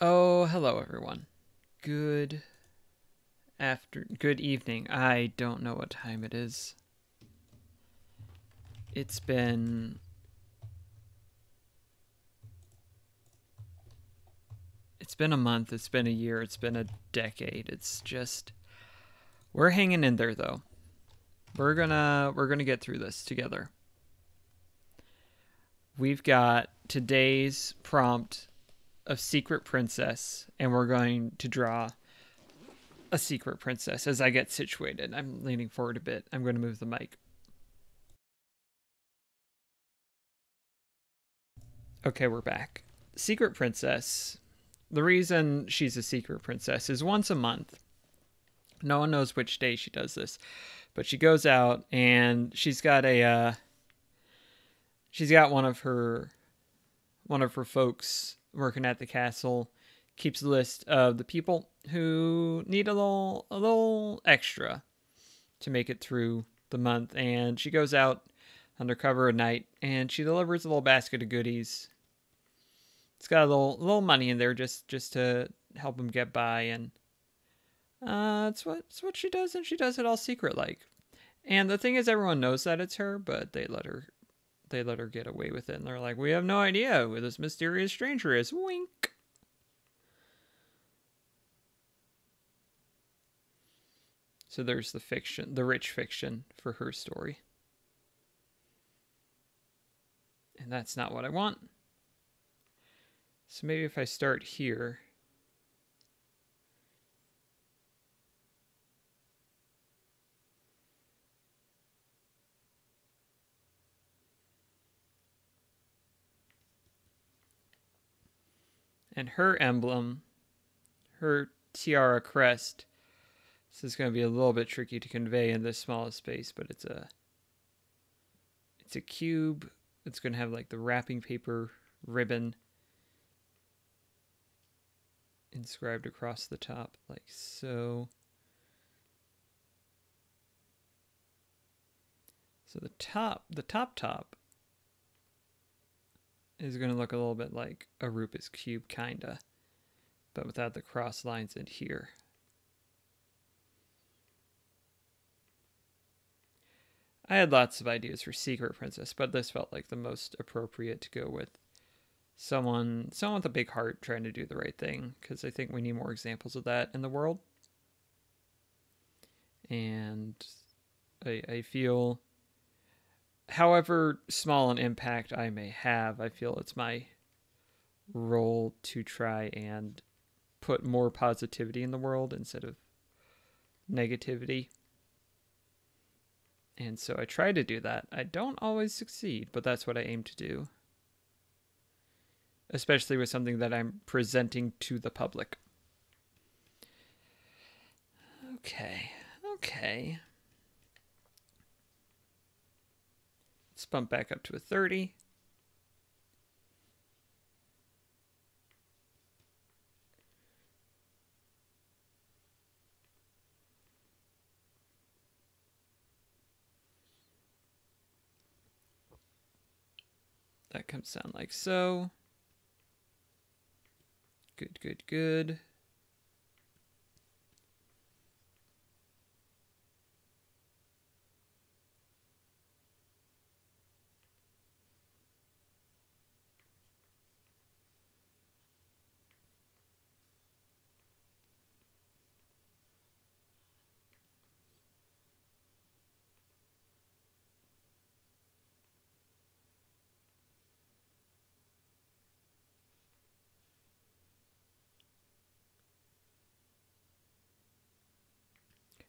Oh, hello everyone. Good evening. I don't know what time it is. It's been it's been a month, it's been a year, it's been a decade. It's just we're hanging in there though. We're going to get through this together. We've got today's prompt of secret princess and we're going to draw a secret princess as I get situated. I'm leaning forward a bit. I'm going to move the mic. Okay, we're back. Secret princess. The reason she's a secret princess is once a month. No one knows which day she does this, but she goes out and she's got one of her folks working at the castle keeps a list of the people who need a little extra to make it through the month, and she goes out undercover at night and she delivers a little basket of goodies. It's got a little money in there just to help them get by, and it's what she does, and she does it all secret like. And the thing is, everyone knows that it's her, but they let her get away with it, and they're like, we have no idea who this mysterious stranger is. Wink. So there's the fiction, the rich fiction for her story, and that's not what I want. So maybe if I start here. And her emblem, her tiara crest, this is going to be a little bit tricky to convey in this small space, but it's a cube. It's going to have like the wrapping paper ribbon inscribed across the top like so. So the top is going to look a little bit like a Rubik's Cube, kinda, but without the cross lines in here. I had lots of ideas for Secret Princess, but this felt like the most appropriate to go with someone with a big heart trying to do the right thing, because I think we need more examples of that in the world. And I feel, however small an impact I may have, I feel it's my role to try and put more positivity in the world instead of negativity. And so I try to do that. I don't always succeed, but that's what I aim to do, especially with something that I'm presenting to the public. Okay, okay. Let's bump back up to a 30. That comes sound like so. Good, good, good.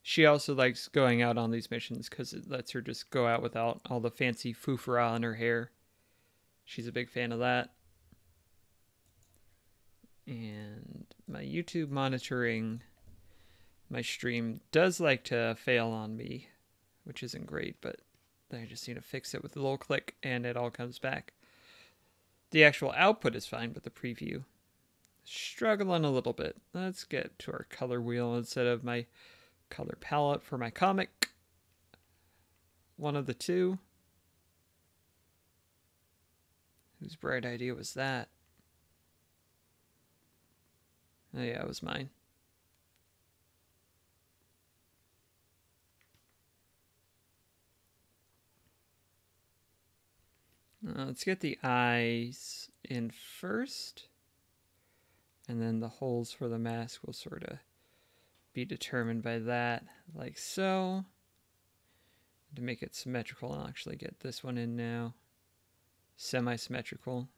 She also likes going out on these missions because it lets her just go out without all the fancy foofara in her hair. She's a big fan of that. And my YouTube monitoring my stream does like to fail on me, which isn't great, but I just need to fix it with a little click and it all comes back. The actual output is fine, but the preview, struggling a little bit. Let's get to our color wheel instead of my color palette for my comic. One of the two. Whose bright idea was that? Oh yeah, it was mine. Let's get the eyes in first. And then the holes for the mask will sort of be determined by that, like so. To make it symmetrical, I'll actually get this one in now. Semi-symmetrical.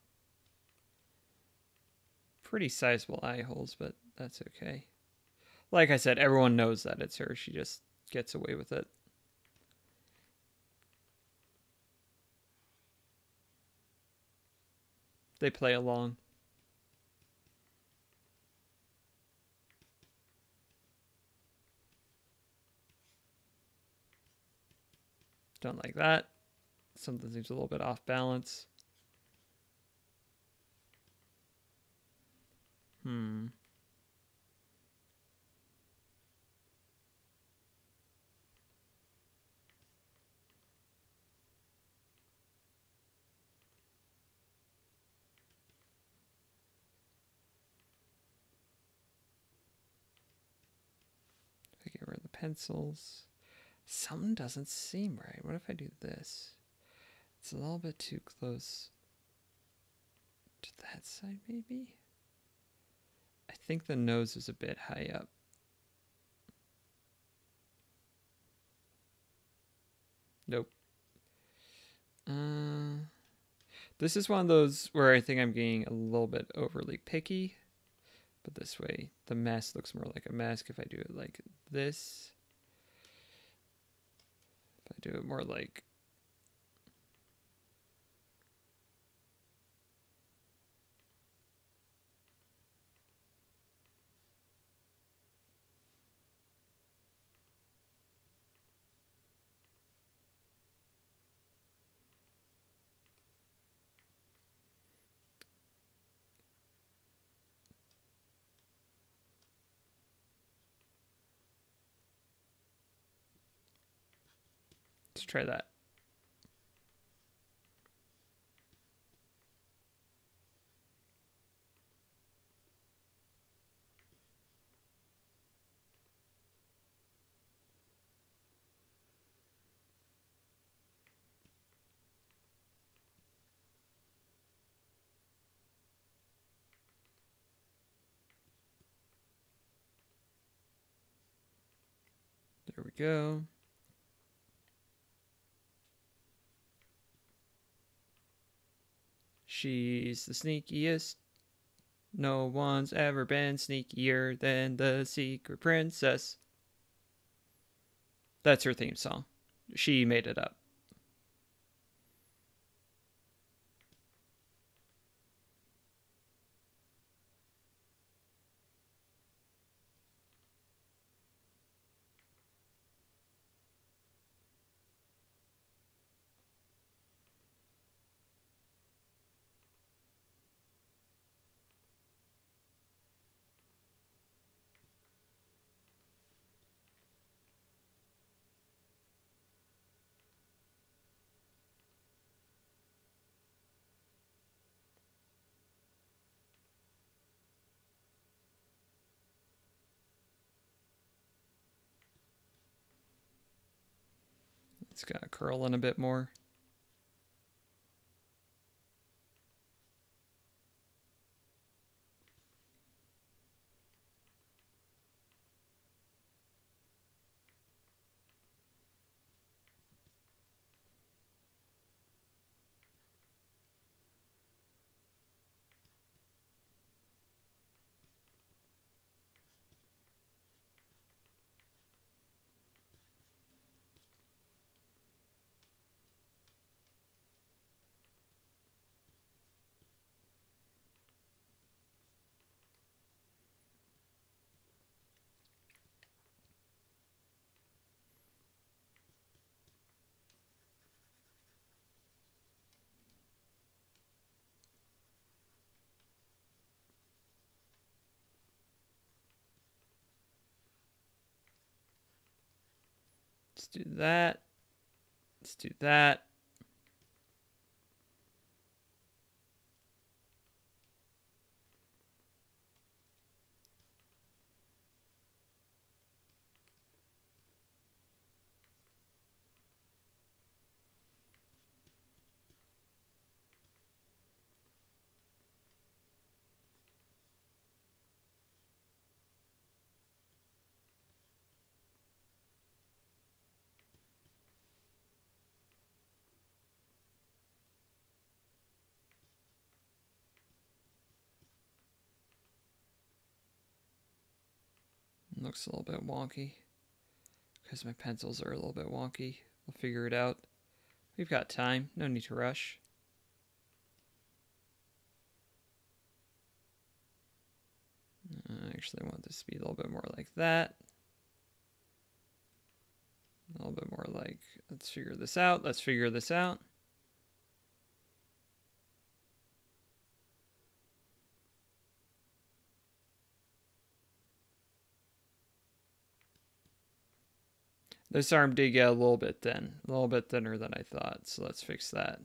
Pretty sizable eye holes, but that's okay. Like I said, everyone knows that it's her. She just gets away with it. They play along. Don't like that. Something seems a little bit off balance. If I get rid of the pencils. Something doesn't seem right. What if I do this? It's a little bit too close to that side, maybe? I think the nose is a bit high up. Nope. This is one of those where I think I'm getting a little bit overly picky. But this way, the mask looks more like a mask if I do it like this. If I do it more like... Let's try that. There we go. She's the sneakiest. No one's ever been sneakier than the secret princess. That's her theme song. She made it up. It's got to curl in a bit more. Let's do that. Let's do that. Looks a little bit wonky because my pencils are a little bit wonky. We'll figure it out. We've got time. No need to rush. I actually want this to be a little bit more like that. A little bit more like, let's figure this out. Let's figure this out. This arm did get a little bit thin. A little bit thinner than I thought. So let's fix that.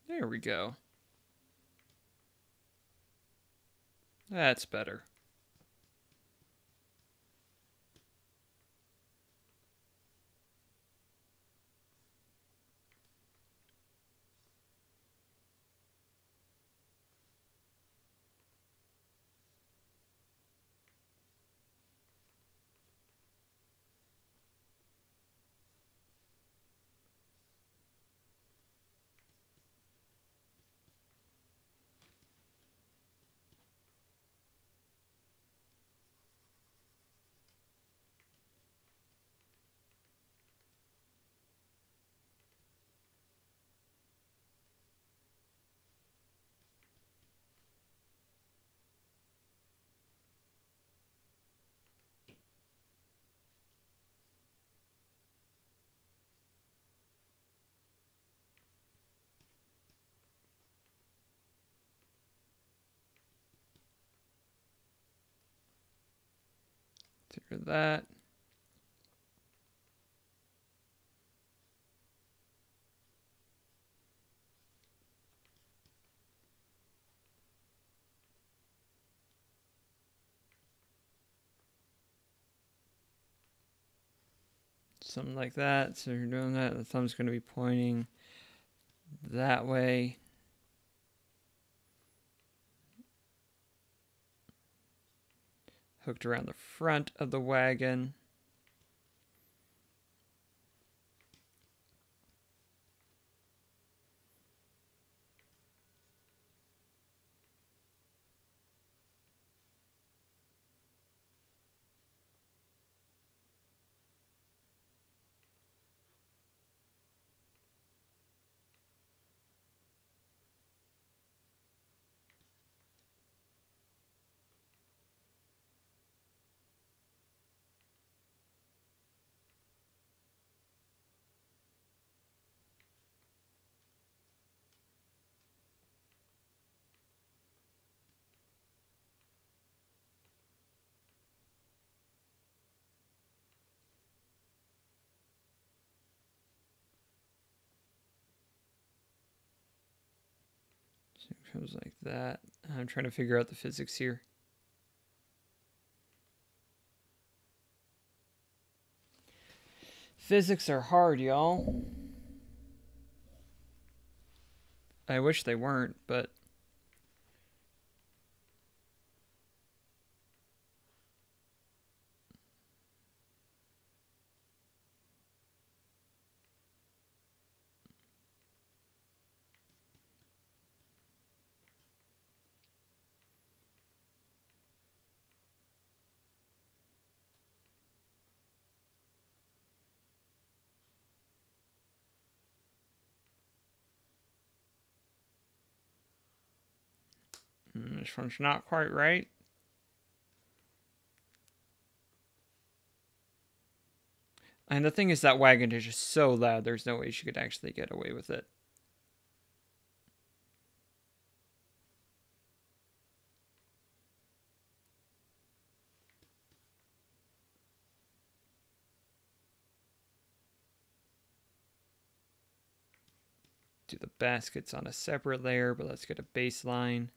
There we go. That's better. Figure that. Something like that. So you're doing that. The thumb's going to be pointing that way. Hooked around the front of the wagon. So it goes like that. I'm trying to figure out the physics here. Physics are hard, y'all. I wish they weren't, but this one's not quite right. And the thing is, that wagon is just so loud, there's no way she could actually get away with it. Do the baskets on a separate layer, but let's get a baseline.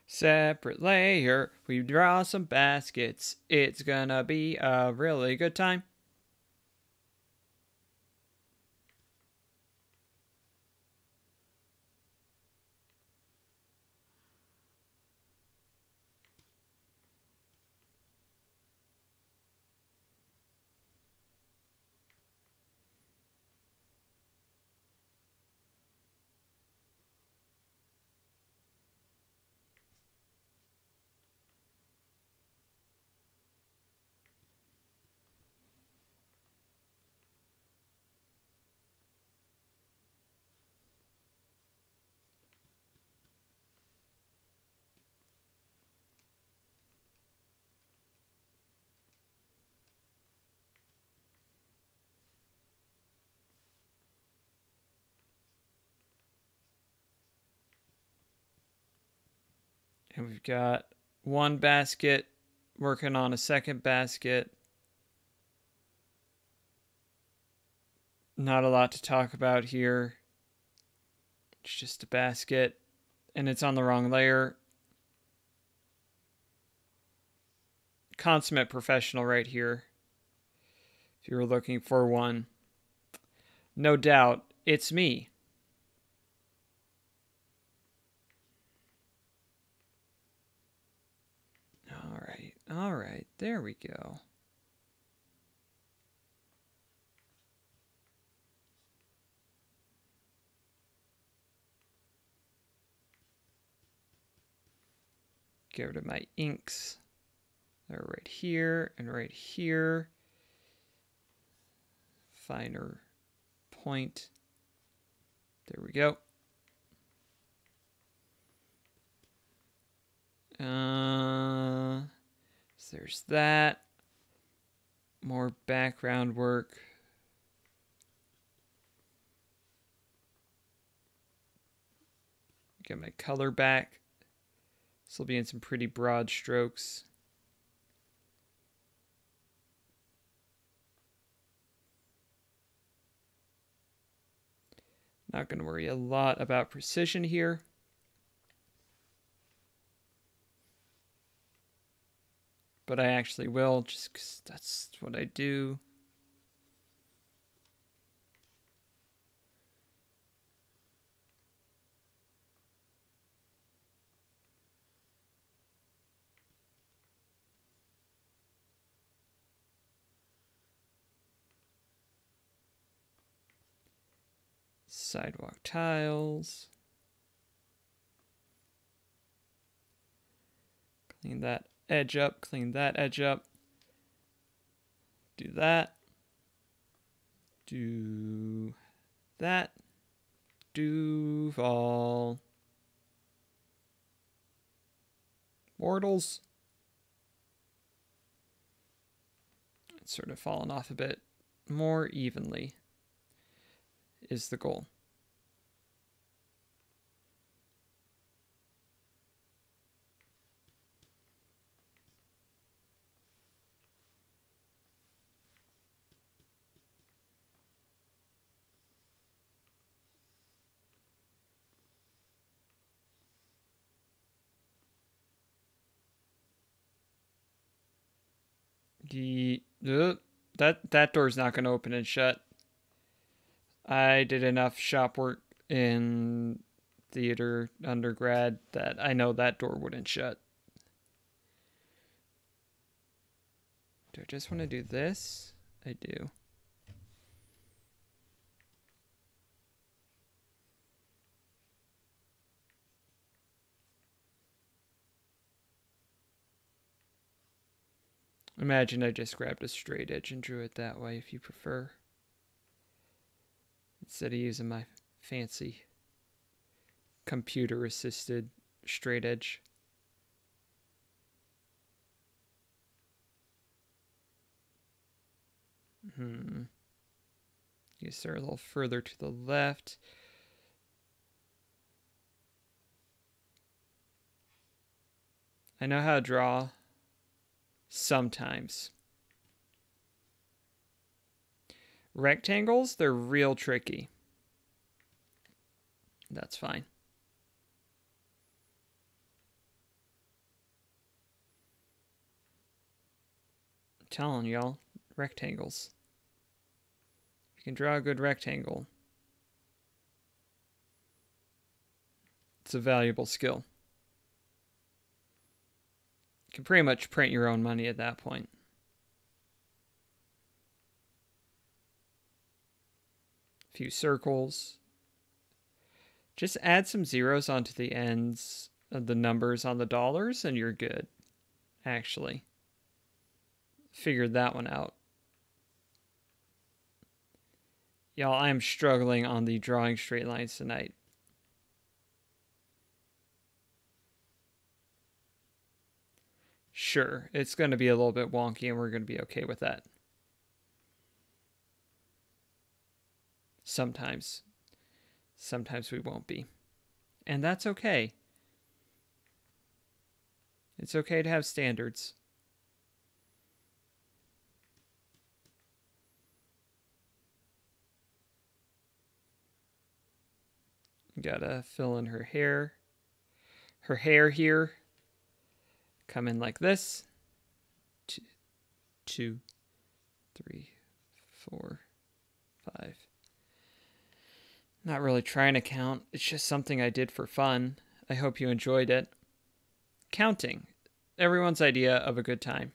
Separate layer, we draw some baskets. It's gonna be a really good time. And we've got one basket working on a second basket. Not a lot to talk about here. It's just a basket, and it's on the wrong layer. Consummate professional right here. If you were looking for one. No doubt, it's me. All right, there we go. Get rid of my inks. They're right here and right here. Finer point. There we go. So there's that. More background work. Get my color back. This will be in some pretty broad strokes. Not going to worry a lot about precision here. But I actually will, just because that's what I do. Sidewalk tiles. Clean that edge up, clean that edge up. Do that. Do that. Duval. Mortals. It's sort of fallen off a bit more evenly is the goal. That door's not going to open and shut. I did enough shop work in theater undergrad that I know that door wouldn't shut. Do I just want to do this? I do. Imagine I just grabbed a straight edge and drew it that way if you prefer. Instead of using my fancy computer-assisted straight edge. You start a little further to the left. I know how to draw sometimes. Rectangles, they're real tricky. That's fine. telling y'all, rectangles. If you can draw a good rectangle, it's a valuable skill. You can pretty much print your own money at that point. A few circles. Just add some zeros onto the ends of the numbers on the dollars and you're good, actually. Figured that one out. Y'all, I am struggling on the drawing straight lines tonight. Sure, it's going to be a little bit wonky and we're going to be okay with that. Sometimes. Sometimes we won't be. And that's okay. It's okay to have standards. Gotta fill in her hair. Her hair here. Come in like this. 2, 3, 4, 5. Not really trying to count. It's just something I did for fun. I hope you enjoyed it. Counting. Everyone's idea of a good time.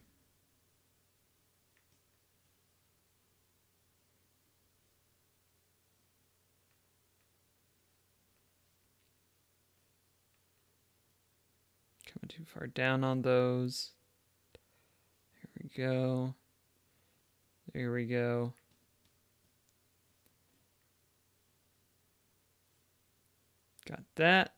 Coming too far down on those. Here we go. There we go. Got that.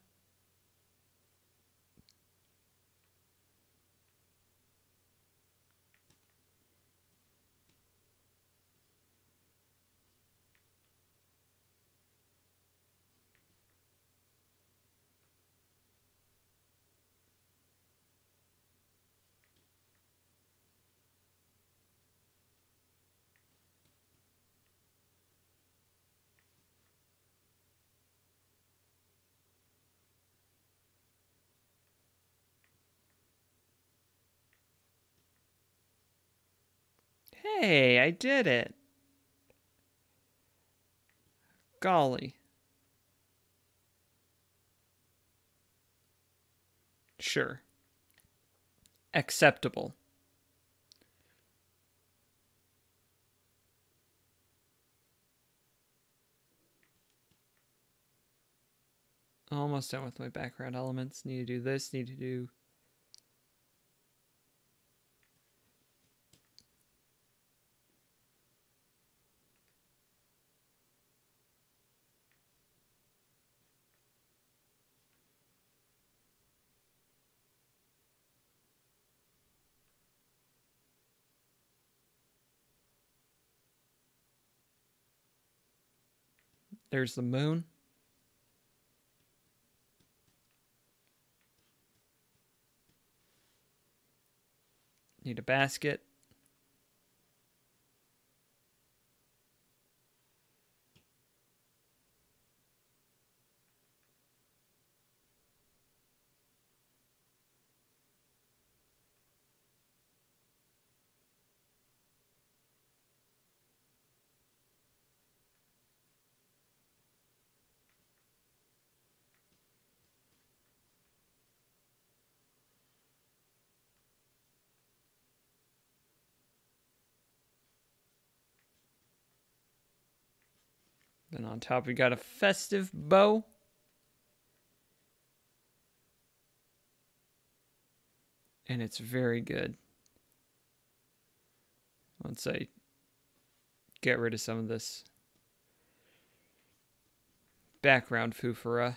Hey, I did it. Golly. Sure. Acceptable. Almost done with my background elements. Need to do this, need to do... There's the moon. Need a basket. Then on top we got a festive bow. And it's very good. Once I get rid of some of this background foofara.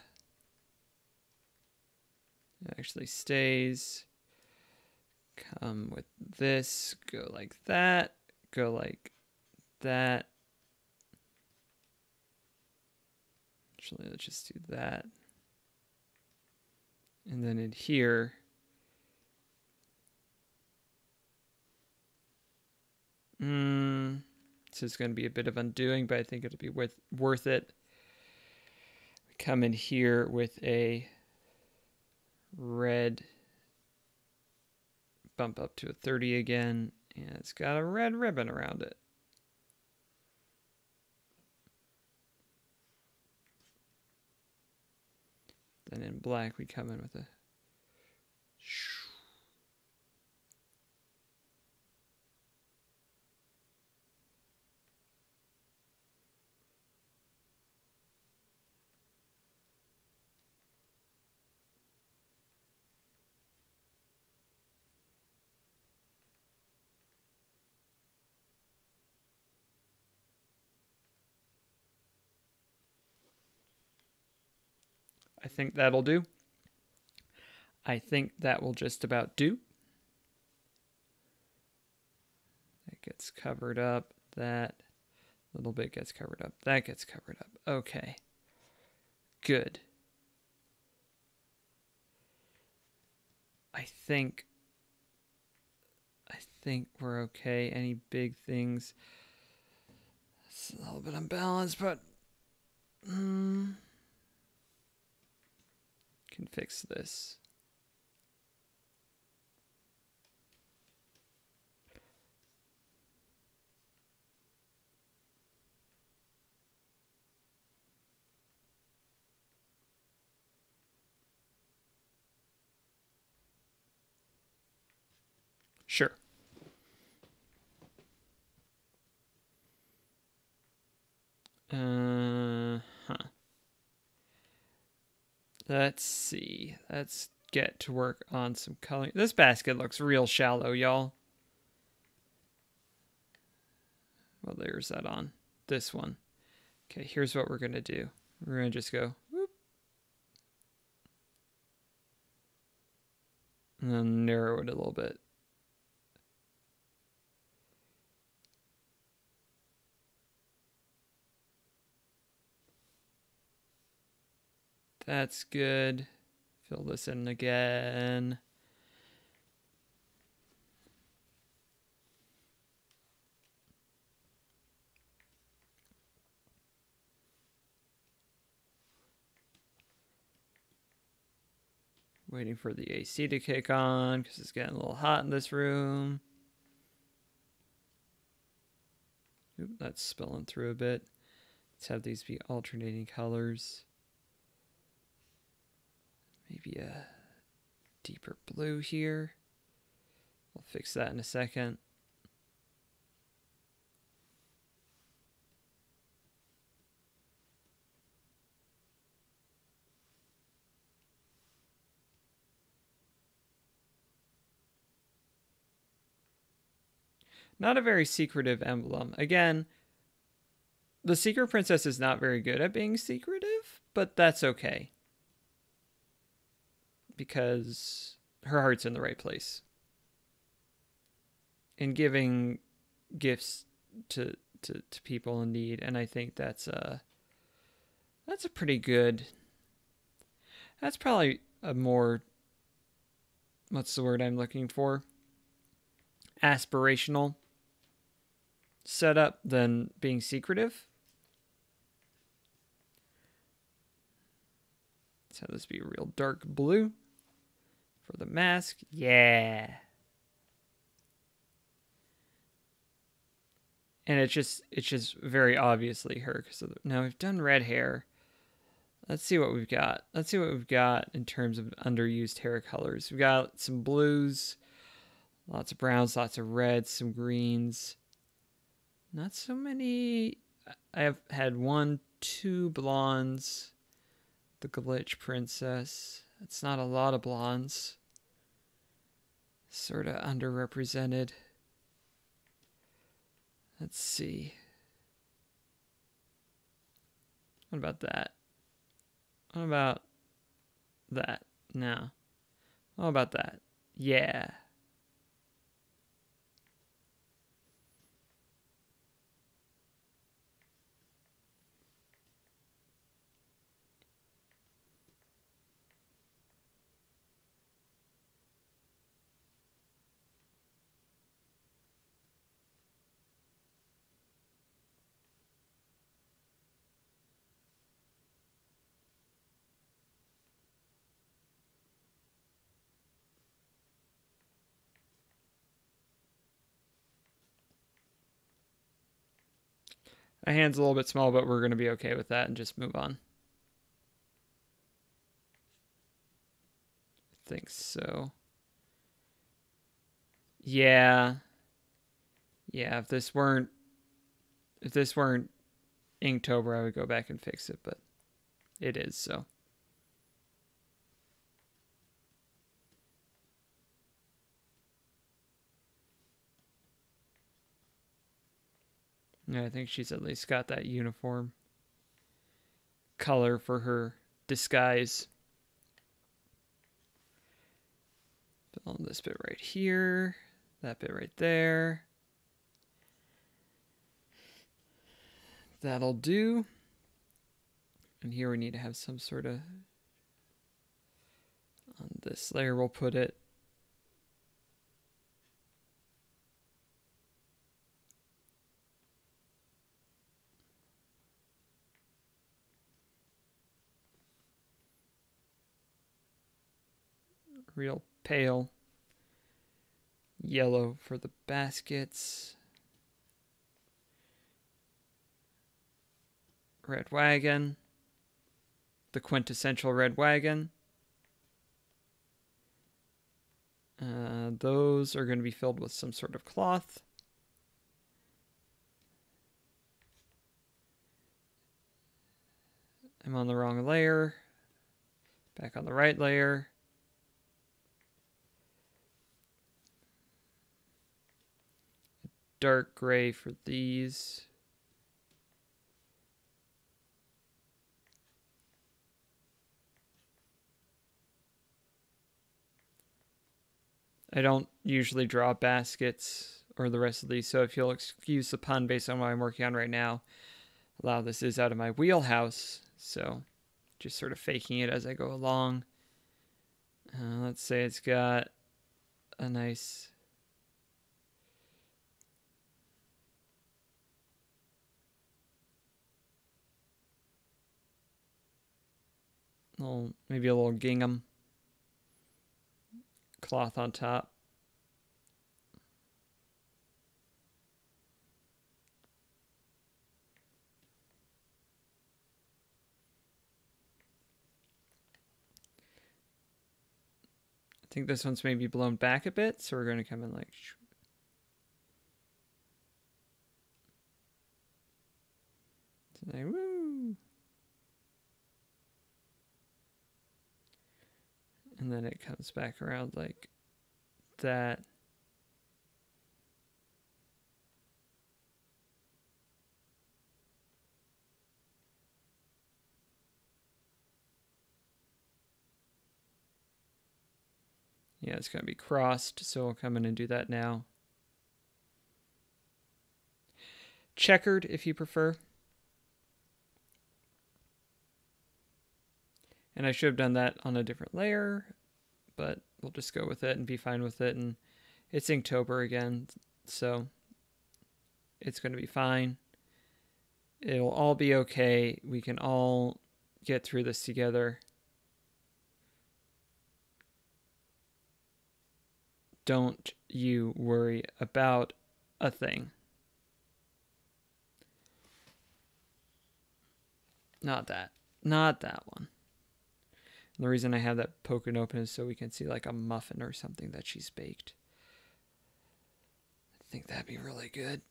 It actually stays. Come with this. Go like that. Go like that. Actually, let's just do that. And then in here, this is going to be a bit of undoing, but I think it'll be worth it. We come in here with a red, bump up to a 30 again, And it's got a red ribbon around it. Then in black, we come in with a... I think that'll do. I think that will just about do. That gets covered up. That little bit gets covered up. That gets covered up. Okay. Good. I think we're okay. Any big things? It's a little bit unbalanced, but can fix this. Sure. Let's see. Let's get to work on some coloring. This basket looks real shallow, y'all. Well, there's that on this one. Okay, here's what we're going to do. We're going to just go whoop, and then narrow it a little bit. That's good. Fill this in again. Waiting for the AC to kick on because it's getting a little hot in this room. Oop, that's spilling through a bit. Let's have these be alternating colors. Maybe a deeper blue here. We'll fix that in a second. Not a very secretive emblem. Again, the Secret Princess is not very good at being secretive, but that's okay. Because her heart's in the right place. In giving gifts to people in need, and I think that's a pretty good... That's probably a more... What's the word I'm looking for? Aspirational setup than being secretive. Let's have this be a real dark blue for the mask. Yeah. And it's just very obviously her. So now we've done red hair. Let's see what we've got. Let's see what we've got in terms of underused hair colors. We've got some blues, lots of browns, lots of reds, some greens. Not so many. I have had 1, 2 blondes. The Glitch Princess. It's not a lot of blondes. Sort of underrepresented. Let's see. What about that? What about that? No. What about that? Yeah. My hand's a little bit small, but we're going to be okay with that and just move on. I think so. Yeah. Yeah, if this weren't Inktober, I would go back and fix it, but it is, so. Yeah, I think she's at least got that uniform color for her disguise. Fill in this bit right here, that bit right there. That'll do. And here we need to have some sort of, on this layer we'll put it. Real pale yellow for the baskets. Red wagon. The quintessential red wagon. Those are going to be filled with some sort of cloth. I'm on the wrong layer. Back on the right layer. Dark gray for these. I don't usually draw baskets or the rest of these, so if you'll excuse the pun based on what I'm working on right now, a lot of this is out of my wheelhouse, so just sort of faking it as I go along. Let's say it's got a nice maybe a little gingham cloth on top. I think this one's maybe blown back a bit, so we're going to come in like woo. And then it comes back around like that. Yeah, it's going to be crossed, so I'll come in and do that now. Checkered, if you prefer. And I should have done that on a different layer, but we'll just go with it and be fine with it. And it's Inktober again, so it's going to be fine. It'll all be okay. We can all get through this together. Don't you worry about a thing. Not that. Not that one. And the reason I have that poking open is so we can see like a muffin or something that she's baked. I think that'd be really good.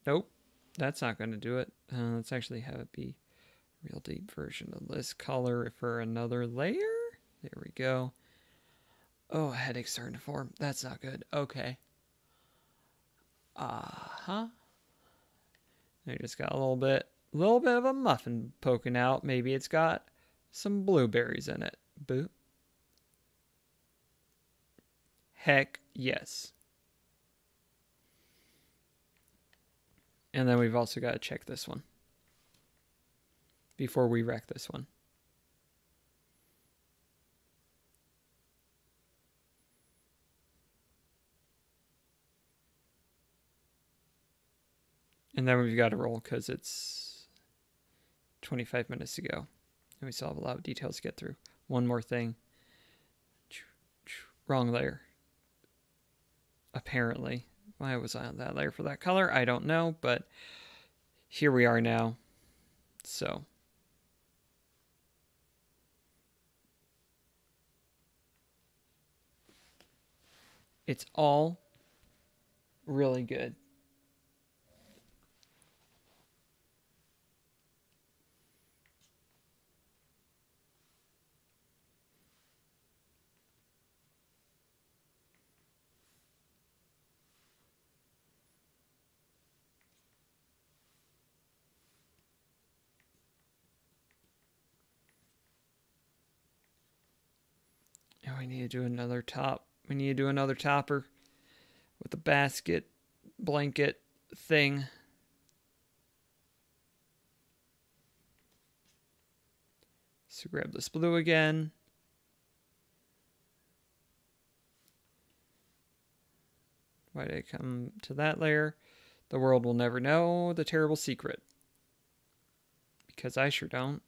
Nope, that's not going to do it. Let's actually have it be real deep version of this color for another layer. There we go. Oh, headache's starting to form. That's not good. Okay. I just got a little bit of a muffin poking out. Maybe it's got some blueberries in it. Boo. Heck yes. And then we've also got to check this one before we wreck this one. And then we've got to roll because it's 25 minutes to go. And we still have a lot of details to get through. One more thing. Wrong layer. Apparently. Why was I on that layer for that color? I don't know, but here we are now. So it's all really good. Oh, we need to do another top. We need to do another topper with the basket blanket thing. So grab this blue again. Why did I come to that layer? The world will never know the terrible secret. Because I sure don't.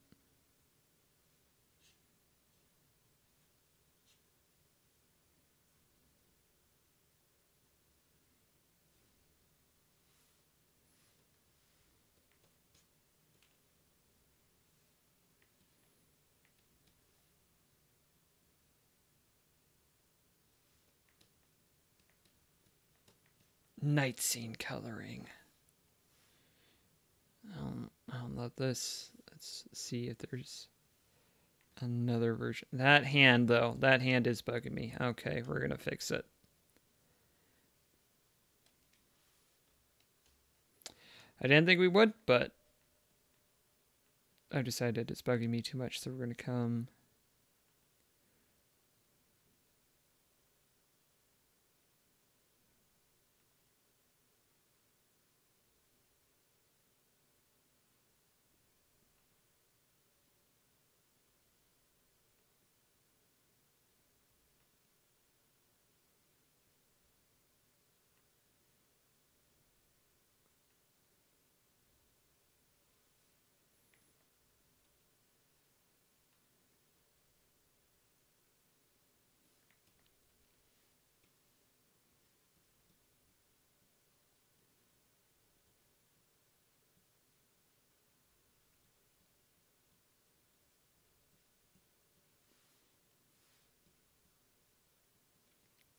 Night scene coloring. I'll love this. Let's see if there's another version. That hand, though, that hand is bugging me. Okay, we're going to fix it. I didn't think we would, but I've decided it's bugging me too much, so we're going to come...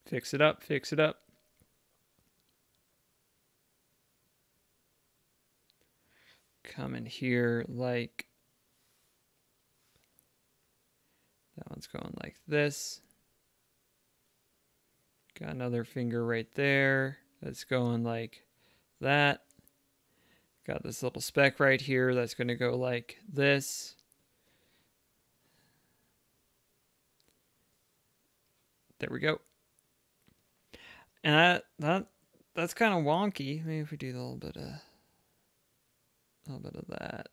Fix it up, fix it up. Come in here like... That one's going like this. Got another finger right there. That's going like that. Got this little speck right here that's going to go like this. There we go. And that's kind of wonky. Maybe if we do a little bit of that.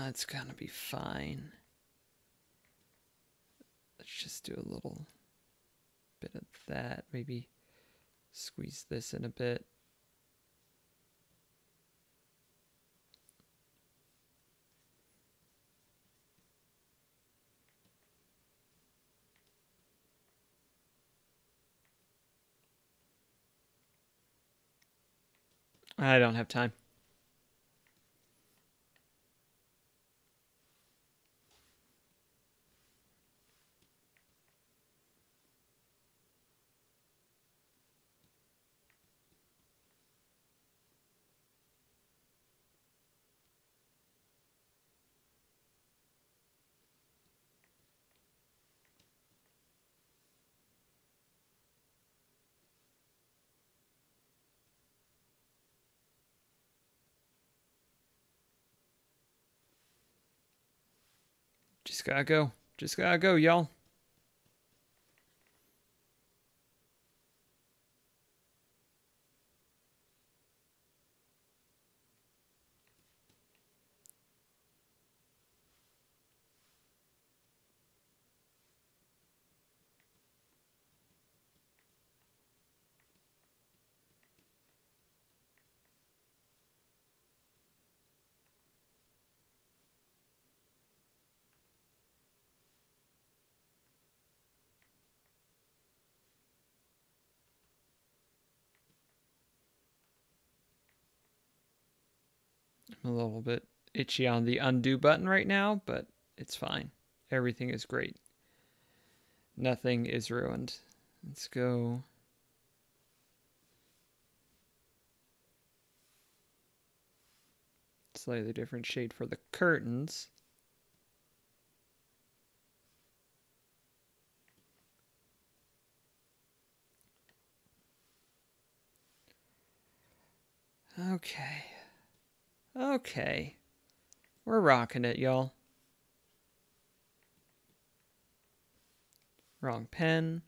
It's gonna be fine. Let's just do a little bit of that. Maybe squeeze this in a bit. I don't have time. Just gotta go. Just gotta go, y'all. I'm a little bit itchy on the undo button right now, but it's fine. Everything is great. Nothing is ruined. Let's go. Slightly different shade for the curtains. Okay. Okay. We're rocking it, y'all. Wrong pen.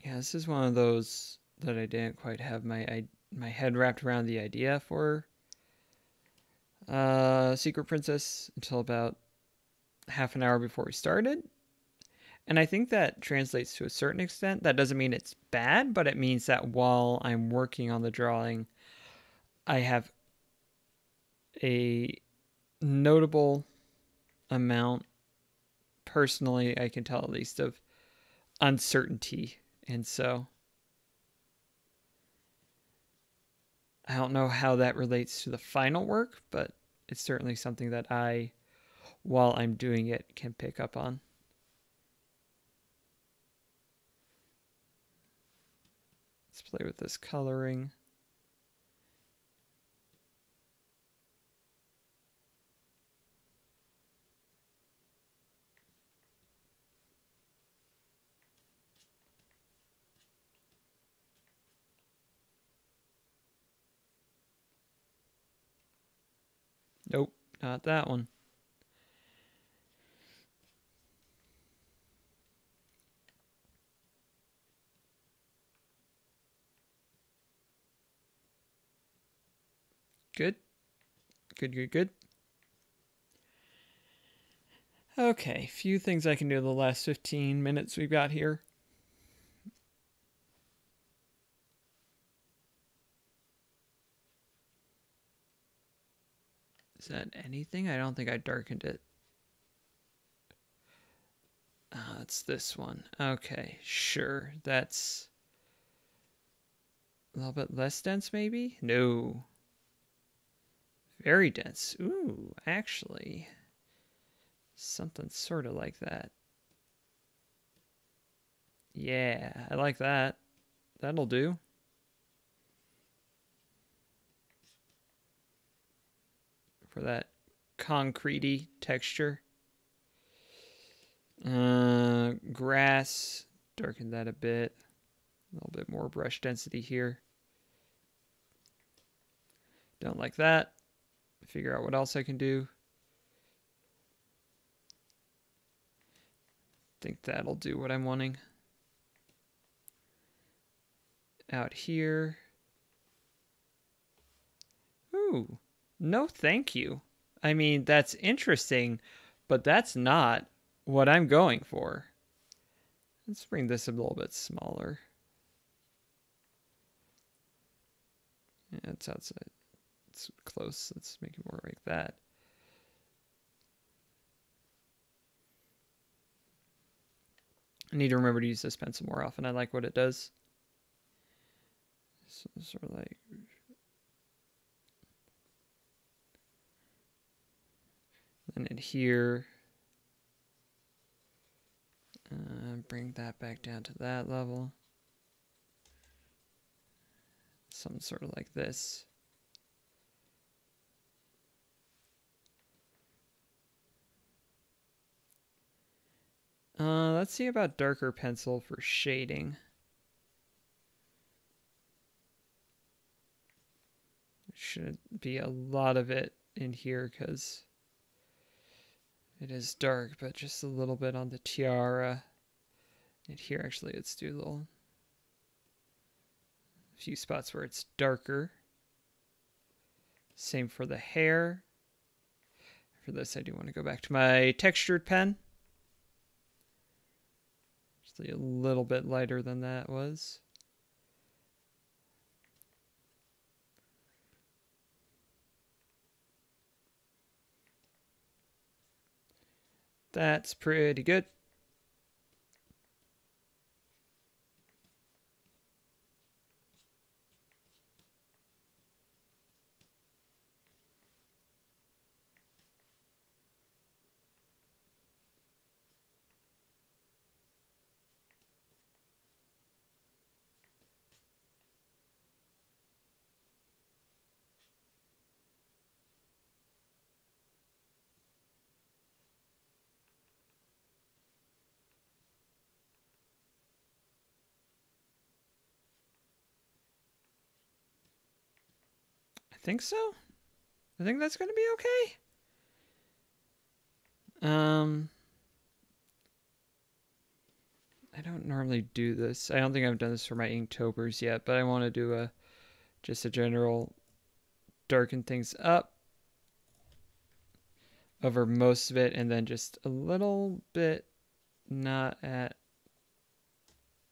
Yeah, this is one of those that I didn't quite have my head wrapped around the idea for Secret Princess until about half an hour before we started. And I think that translates to a certain extent. That doesn't mean it's bad, but it means that while I'm working on the drawing, I have a notable amount, personally, I can tell at least, of uncertainty. And so I don't know how that relates to the final work, but it's certainly something that I, while I'm doing it, can pick up on. Let's play with this coloring. Nope, not that one. Good. Good, good, good. Okay, few things I can do in the last 15 minutes we've got here. Is that anything? I don't think I darkened it. It's this one. Okay, sure. That's a little bit less dense, maybe? No. Very dense. Ooh, actually, something sort of like that. Yeah, I like that. That'll do. For that concretey texture. Grass, darken that a bit. A little bit more brush density here. Don't like that. Figure out what else I can do. Think that'll do what I'm wanting. Out here. Ooh, no thank you. I mean, that's interesting, but that's not what I'm going for. Let's bring this a little bit smaller. Yeah, it's outside. It's close. Let's make it more like that. I need to remember to use this pencil more often. I like what it does. So sort of like... And in here, bring that back down to that level. Something sort of like this. Let's see about darker pencil for shading. Shouldn't be a lot of it in here because it is dark, but just a little bit on the tiara. And here, actually, let's do a little few spots where it's darker. Same for the hair. For this, I do want to go back to my textured pen. Just a little bit lighter than that was. That's pretty good. I think so. I think that's going to be okay. I don't normally do this. I don't think I've done this for my Inktobers yet, but I want to do just a general darken things up over most of it, and then just a little bit not at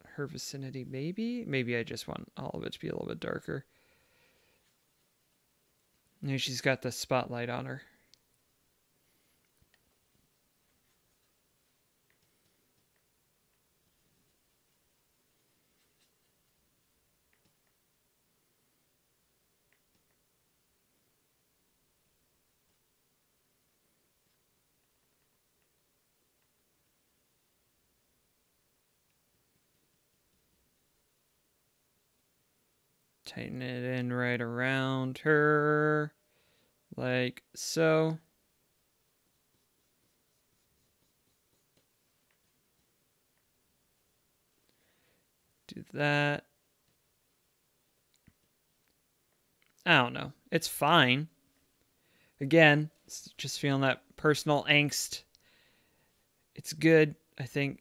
her vicinity. Maybe I just want all of it to be a little bit darker. Maybe she's got the spotlight on her. Tighten it in right around her, like so. Do that. I don't know. It's fine. Again, it's just feeling that personal angst. It's good. I think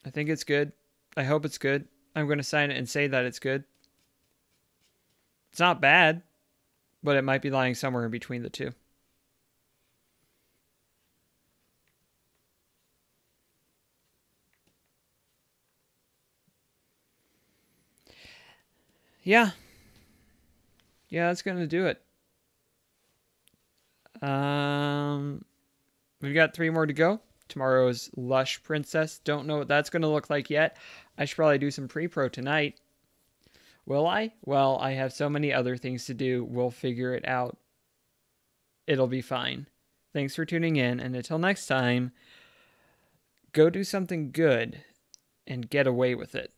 it's good. I hope it's good. I'm going to sign it and say that it's good. It's not bad, but it might be lying somewhere in between the two. Yeah. Yeah, that's going to do it. We've got 3 more to go. Tomorrow's Lush Princess. Don't know what that's going to look like yet. I should probably do some pre-pro tonight. Will I? Well, I have so many other things to do. We'll figure it out. It'll be fine. Thanks for tuning in, and until next time, go do something good and get away with it.